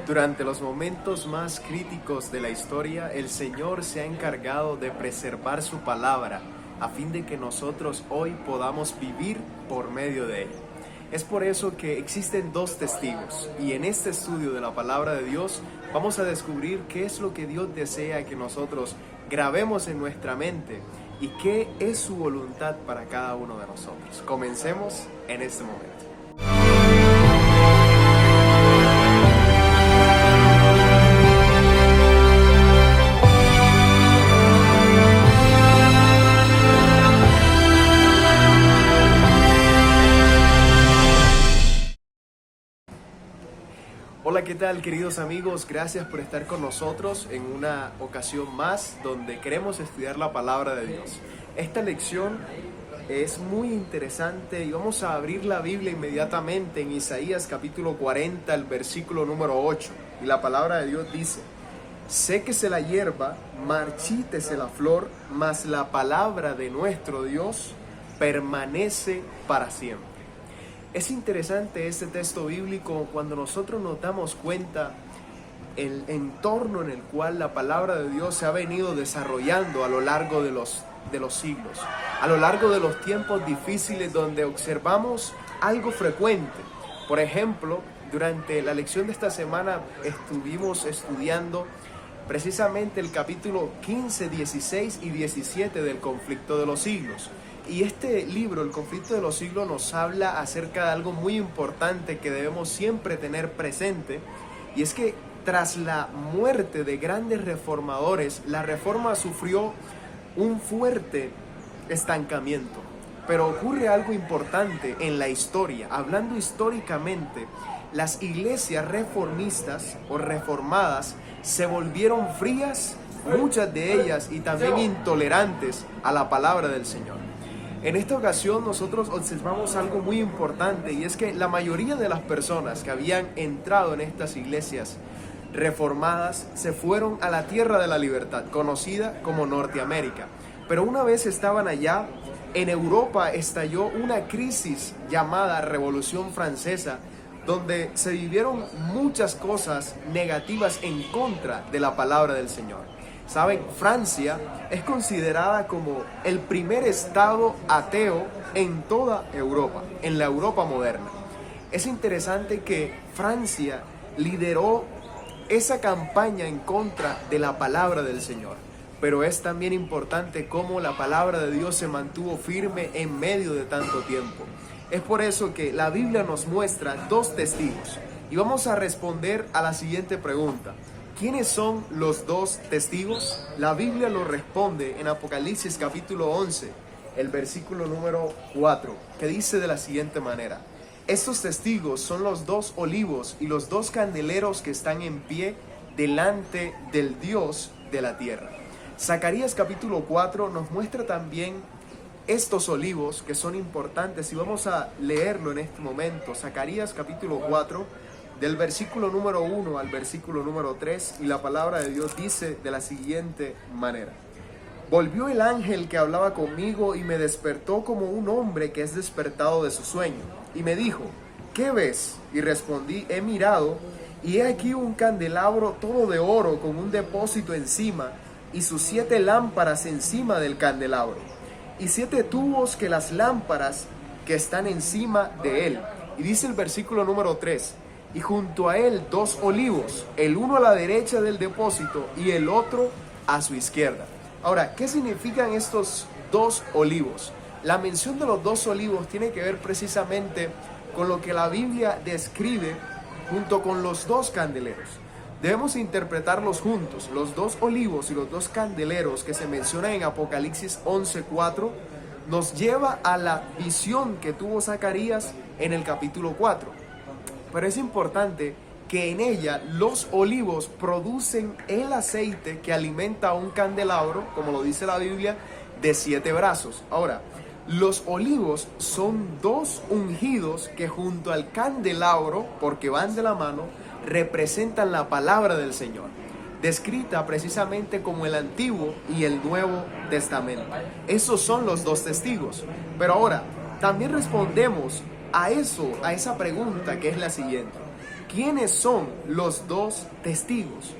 Durante los momentos más críticos de la historia, el Señor se ha encargado de preservar su palabra a fin de que nosotros hoy podamos vivir por medio de ella. Es por eso que existen dos testigos y en este estudio de la palabra de Dios vamos a descubrir qué es lo que Dios desea que nosotros grabemos en nuestra mente y qué es su voluntad para cada uno de nosotros. Comencemos en este momento. Hola, ¿qué tal, queridos amigos? Gracias por estar con nosotros en una ocasión más donde queremos estudiar la palabra de Dios. Esta lección es muy interesante y vamos a abrir la Biblia inmediatamente en Isaías capítulo 40, el versículo número 8. Y la palabra de Dios dice: séquese la hierba, marchítese la flor, mas la palabra de nuestro Dios permanece para siempre. Es interesante este texto bíblico cuando nosotros nos damos cuenta el entorno en el cual la palabra de Dios se ha venido desarrollando a lo largo de los siglos, a lo largo de los tiempos difíciles donde observamos algo frecuente. Por ejemplo, durante la lección de esta semana estuvimos estudiando precisamente el capítulo 15, 16 y 17 del conflicto de los siglos. Y este libro, El conflicto de los siglos, nos habla acerca de algo muy importante que debemos siempre tener presente, y es que tras la muerte de grandes reformadores, la reforma sufrió un fuerte estancamiento. Pero ocurre algo importante en la historia. Hablando históricamente, las iglesias reformistas o reformadas se volvieron frías, muchas de ellas, y también intolerantes a la palabra del Señor. En esta ocasión nosotros observamos algo muy importante, y es que la mayoría de las personas que habían entrado en estas iglesias reformadas se fueron a la tierra de la libertad, conocida como Norteamérica. Pero una vez estaban allá, en Europa estalló una crisis llamada Revolución Francesa, donde se vivieron muchas cosas negativas en contra de la palabra del Señor. Saben, Francia es considerada como el primer estado ateo en toda Europa, en la Europa moderna. Es interesante que Francia lideró esa campaña en contra de la palabra del Señor, pero es también importante cómo la palabra de Dios se mantuvo firme en medio de tanto tiempo. Es por eso que la Biblia nos muestra dos testigos y vamos a responder a la siguiente pregunta: ¿quiénes son los dos testigos? La Biblia lo responde en Apocalipsis capítulo 11, el versículo número 4, que dice de la siguiente manera: estos testigos son los dos olivos y los dos candeleros que están en pie delante del Dios de la tierra. Zacarías capítulo 4 nos muestra también estos olivos que son importantes, y vamos a leerlo en este momento. Zacarías capítulo 4, del versículo número 1 al versículo número 3, y la palabra de Dios dice de la siguiente manera: volvió el ángel que hablaba conmigo y me despertó como un hombre que es despertado de su sueño, y me dijo: ¿qué ves? Y respondí: he mirado, y he aquí un candelabro todo de oro con un depósito encima, y sus 7 lámparas encima del candelabro, y 7 tubos que las lámparas que están encima de él. Y dice el versículo número 3: y junto a él 2 olivos, el uno a la derecha del depósito y el otro a su izquierda. Ahora, ¿qué significan estos 2 olivos? La mención de los 2 olivos tiene que ver precisamente con lo que la Biblia describe junto con los 2 candeleros. Debemos interpretarlos juntos. Los 2 olivos y los 2 candeleros que se mencionan en Apocalipsis 11:4 nos lleva a la visión que tuvo Zacarías en el capítulo 4. Pero es importante que en ella los olivos producen el aceite que alimenta a un candelabro, como lo dice la Biblia, de 7 brazos. Ahora, los olivos son 2 ungidos que junto al candelabro, porque van de la mano, representan la palabra del Señor, descrita precisamente como el Antiguo y el Nuevo Testamento. Esos son los 2 testigos. Pero ahora, también respondemos a esa pregunta, que es la siguiente: ¿Quiénes son los dos testigos?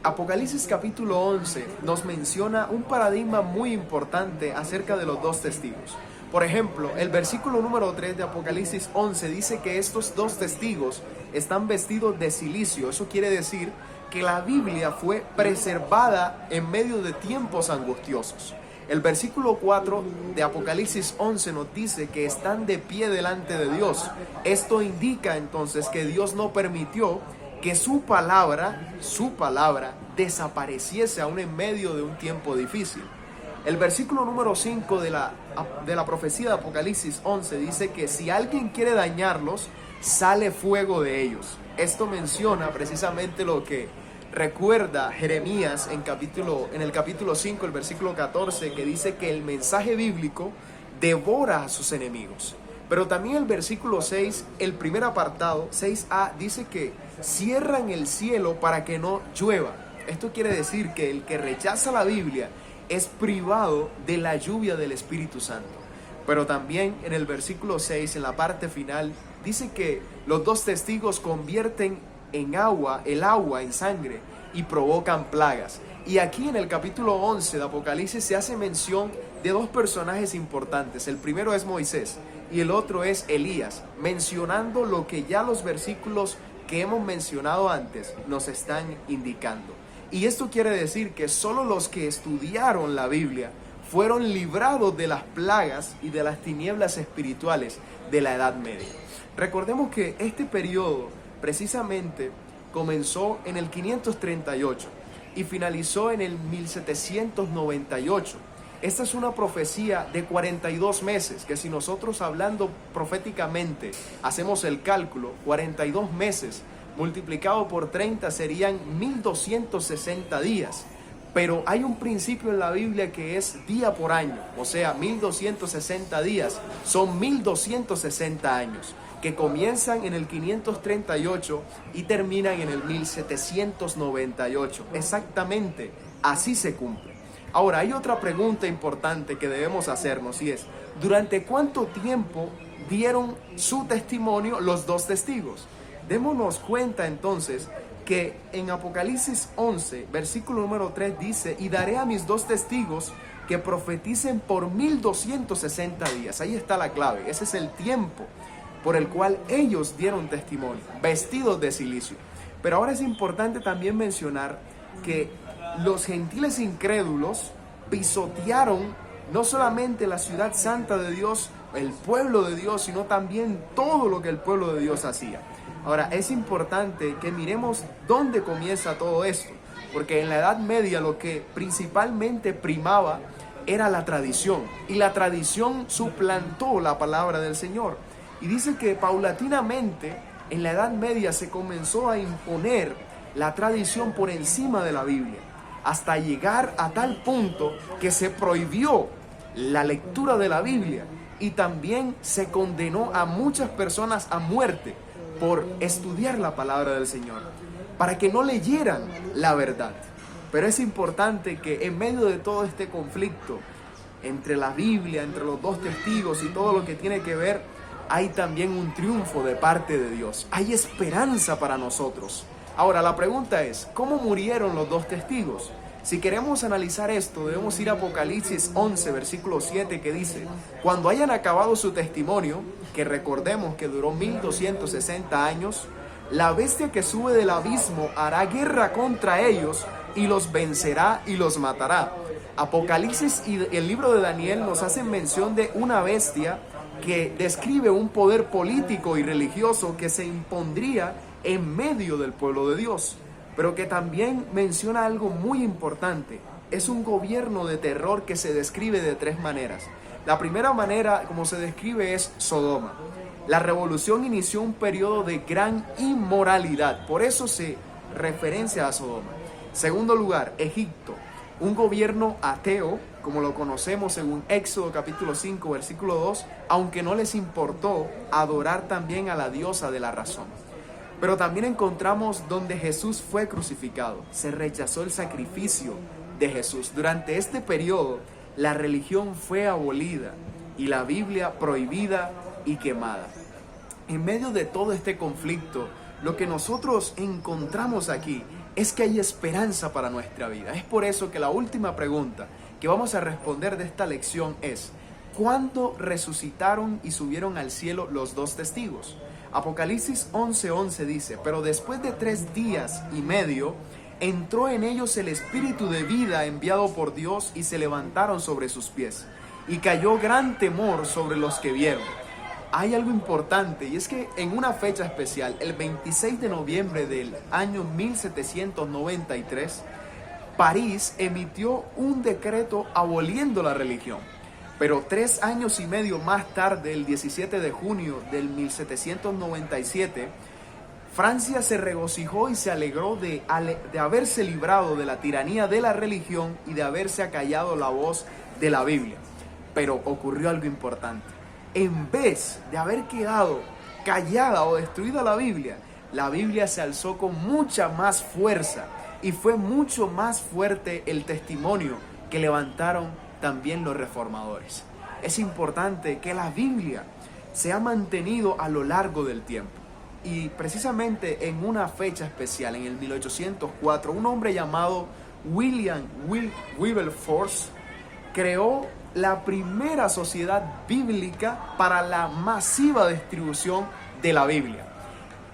Apocalipsis capítulo 11 nos menciona un paradigma muy importante acerca de los dos testigos. Por ejemplo, el versículo número 3 de Apocalipsis 11 dice que estos dos testigos están vestidos de cilicio. Eso quiere decir que la Biblia fue preservada en medio de tiempos angustiosos. El versículo 4 de Apocalipsis 11 nos dice que están de pie delante de Dios. Esto indica entonces que Dios no permitió que su palabra desapareciese aún en medio de un tiempo difícil. El versículo número 5 de la profecía de Apocalipsis 11 dice que si alguien quiere dañarlos, sale fuego de ellos. Esto menciona precisamente lo que recuerda Jeremías en el capítulo 5, el versículo 14, que dice que el mensaje bíblico devora a sus enemigos. Pero también el versículo 6, el primer apartado, 6a, dice que cierran el cielo para que no llueva. Esto quiere decir que el que rechaza la Biblia es privado de la lluvia del Espíritu Santo. Pero también en el versículo 6, en la parte final, dice que los dos testigos convierten el agua en sangre y provocan plagas. Y aquí en el capítulo 11 de Apocalipsis se hace mención de dos personajes importantes. El primero es Moisés y el otro es Elías, mencionando lo que ya los versículos que hemos mencionado antes nos están indicando. Y esto quiere decir que solo los que estudiaron la Biblia fueron librados de las plagas y de las tinieblas espirituales de la Edad Media. Recordemos que este periodo precisamente comenzó en el 538 y finalizó en el 1798. Esta es una profecía de 42 meses, que si nosotros hablando proféticamente hacemos el cálculo, 42 meses multiplicado por 30 serían 1260 días. Pero hay un principio en la Biblia que es día por año, o sea, 1260 días son 1260 años, que comienzan en el 538 y terminan en el 1798. Exactamente, así se cumple. Ahora, hay otra pregunta importante que debemos hacernos y es, ¿durante cuánto tiempo dieron su testimonio los dos testigos? Démonos cuenta entonces que en Apocalipsis 11, versículo número 3 dice, y daré a mis dos testigos que profeticen por 1260 días. Ahí está la clave, ese es el tiempo por el cual ellos dieron testimonio, vestidos de cilicio. Pero ahora es importante también mencionar que los gentiles incrédulos pisotearon no solamente la ciudad santa de Dios, el pueblo de Dios, sino también todo lo que el pueblo de Dios hacía. Ahora, es importante que miremos dónde comienza todo esto, porque en la Edad Media lo que principalmente primaba era la tradición, y la tradición suplantó la palabra del Señor. Y dice que paulatinamente en la Edad Media se comenzó a imponer la tradición por encima de la Biblia, hasta llegar a tal punto que se prohibió la lectura de la Biblia y también se condenó a muchas personas a muerte por estudiar la palabra del Señor, para que no leyeran la verdad. Pero es importante que en medio de todo este conflicto entre la Biblia, entre los dos testigos y todo lo que tiene que ver, hay también un triunfo de parte de Dios. Hay esperanza para nosotros. Ahora, la pregunta es, ¿cómo murieron los dos testigos? Si queremos analizar esto, debemos ir a Apocalipsis 11, versículo 7, que dice, cuando hayan acabado su testimonio, que recordemos que duró 1260 años, la bestia que sube del abismo hará guerra contra ellos y los vencerá y los matará. Apocalipsis y el libro de Daniel nos hacen mención de una bestia que describe un poder político y religioso que se impondría en medio del pueblo de Dios, pero que también menciona algo muy importante. Es un gobierno de terror que se describe de tres maneras. La primera manera, como se describe, es Sodoma. La revolución inició un periodo de gran inmoralidad, por eso se referencia a Sodoma. Segundo lugar, Egipto, un gobierno ateo, como lo conocemos según Éxodo capítulo 5, versículo 2, aunque no les importó adorar también a la diosa de la razón. Pero también encontramos donde Jesús fue crucificado. Se rechazó el sacrificio de Jesús. Durante este periodo, la religión fue abolida y la Biblia prohibida y quemada. En medio de todo este conflicto, lo que nosotros encontramos aquí es que hay esperanza para nuestra vida. Es por eso que la última pregunta que vamos a responder de esta lección es: ¿cuándo resucitaron y subieron al cielo los dos testigos? Apocalipsis 11:11 dice: pero después de 3 días y medio, entró en ellos el espíritu de vida enviado por Dios y se levantaron sobre sus pies. Y cayó gran temor sobre los que vieron. Hay algo importante, y es que en una fecha especial, el 26 de noviembre del año 1793, París emitió un decreto aboliendo la religión. Pero 3 años y medio más tarde, el 17 de junio del 1797, Francia se regocijó y se alegró de haberse librado de la tiranía de la religión y de haberse acallado la voz de la Biblia. Pero ocurrió algo importante. En vez de haber quedado callada o destruida la Biblia se alzó con mucha más fuerza y fue mucho más fuerte el testimonio que levantaron también los reformadores. Es importante que la Biblia se ha mantenido a lo largo del tiempo. Y precisamente en una fecha especial, en el 1804, un hombre llamado William Wilberforce creó la primera sociedad bíblica para la masiva distribución de la Biblia.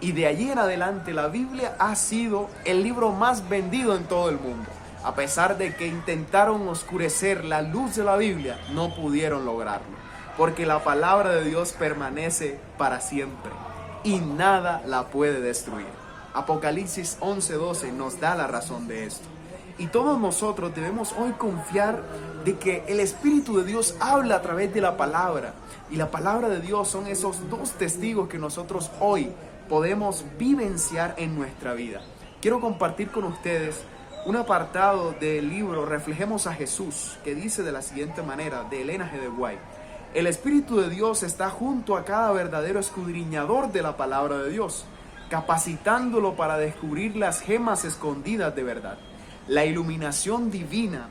Y de allí en adelante la Biblia ha sido el libro más vendido en todo el mundo. A pesar de que intentaron oscurecer la luz de la Biblia, no pudieron lograrlo. Porque la palabra de Dios permanece para siempre y nada la puede destruir. Apocalipsis 11:12 nos da la razón de esto. Y todos nosotros debemos hoy confiar de que el Espíritu de Dios habla a través de la palabra. Y la palabra de Dios son esos 2 testigos que nosotros hoy podemos vivenciar en nuestra vida. Quiero compartir con ustedes un apartado del libro Reflejemos a Jesús, que dice de la siguiente manera, de Elena G. de White: el Espíritu de Dios está junto a cada verdadero escudriñador de la palabra de Dios, capacitándolo para descubrir las gemas escondidas de verdad. La iluminación divina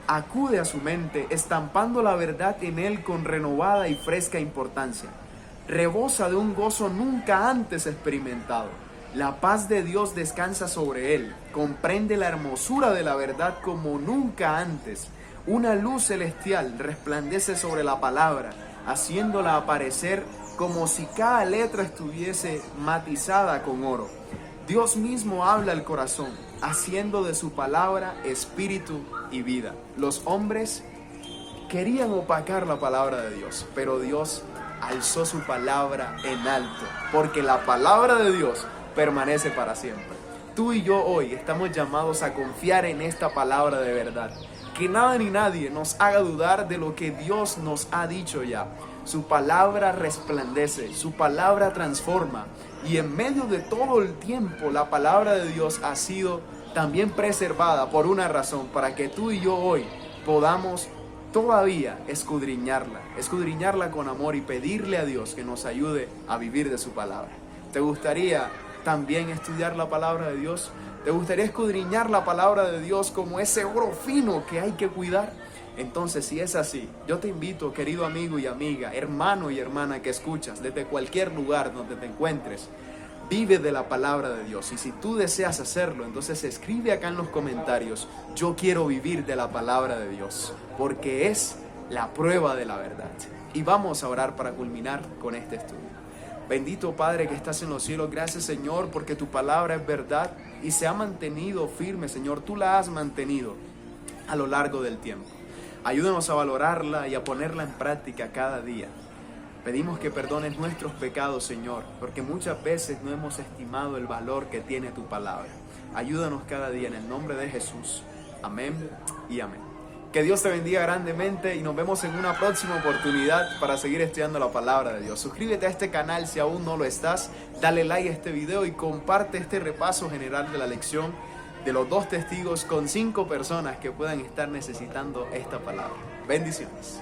acude a su mente, estampando la verdad en él con renovada y fresca importancia. Rebosa de un gozo nunca antes experimentado. La paz de Dios descansa sobre él. Comprende la hermosura de la verdad como nunca antes. Una luz celestial resplandece sobre la palabra, haciéndola aparecer como si cada letra estuviese matizada con oro. Dios mismo habla al corazón, haciendo de su palabra espíritu y vida. Los hombres querían opacar la palabra de Dios, pero Dios alzó su palabra en alto, porque la palabra de Dios permanece para siempre. Tú y yo hoy estamos llamados a confiar en esta palabra de verdad. Que nada ni nadie nos haga dudar de lo que Dios nos ha dicho ya. Su palabra resplandece, su palabra transforma. Y en medio de todo el tiempo, la palabra de Dios ha sido también preservada por una razón, para que tú y yo hoy podamos todavía escudriñarla con amor y pedirle a Dios que nos ayude a vivir de su palabra. ¿Te gustaría también estudiar la palabra de Dios? ¿Te gustaría escudriñar la palabra de Dios como ese oro fino que hay que cuidar? Entonces, si es así, yo te invito, querido amigo y amiga, hermano y hermana que escuchas, desde cualquier lugar donde te encuentres, vive de la palabra de Dios. Y si tú deseas hacerlo, entonces escribe acá en los comentarios: yo quiero vivir de la palabra de Dios, porque es la prueba de la verdad. Y vamos a orar para culminar con este estudio. Bendito Padre que estás en los cielos, gracias Señor porque tu palabra es verdad y se ha mantenido firme, Señor. Tú la has mantenido a lo largo del tiempo. Ayúdanos a valorarla y a ponerla en práctica cada día. Pedimos que perdones nuestros pecados, Señor, porque muchas veces no hemos estimado el valor que tiene tu palabra. Ayúdanos cada día en el nombre de Jesús. Amén y amén. Que Dios te bendiga grandemente y nos vemos en una próxima oportunidad para seguir estudiando la palabra de Dios. Suscríbete a este canal si aún no lo estás, dale like a este video y comparte este repaso general de la lección de los 2 testigos con 5 personas que puedan estar necesitando esta palabra. Bendiciones.